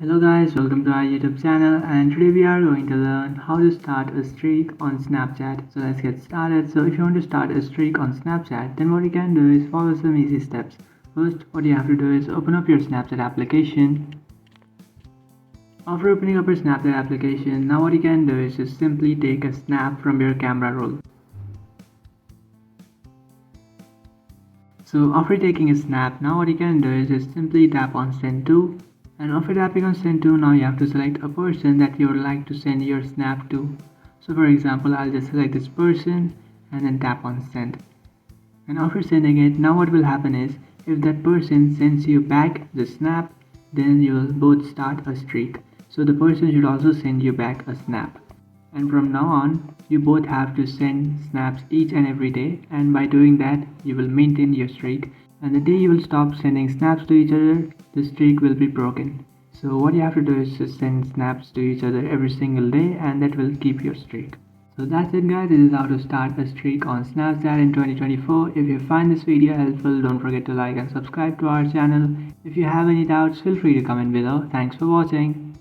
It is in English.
Hello guys, welcome to our YouTube channel, and today we are going to learn how to start a streak on Snapchat. So let's get started. So if you want to start a streak on Snapchat, then what you can do is follow some easy steps. First, what you have to do is open up your Snapchat application. After opening up your Snapchat application, now what you can do is just simply take a snap from your camera roll. So after taking a snap, now what you can do is just simply tap on send to. And after tapping on send to, now you have to select a person that you would like to send your snap to. So for example, I'll just select this person and then tap on send. And after sending it, now what will happen is, if that person sends you back the snap, then you will both start a streak. So the person should also send you back a snap. And from now on, you both have to send snaps each and every day, and by doing that, you will maintain your streak. And the day you will stop sending snaps to each other, the streak will be broken. So what you have to do is just send snaps to each other every single day, and that will keep your streak. So that's it guys, this is how to start a streak on Snapchat in 2024. If you find this video helpful, don't forget to like and subscribe to our channel. If you have any doubts, feel free to comment below. Thanks for watching.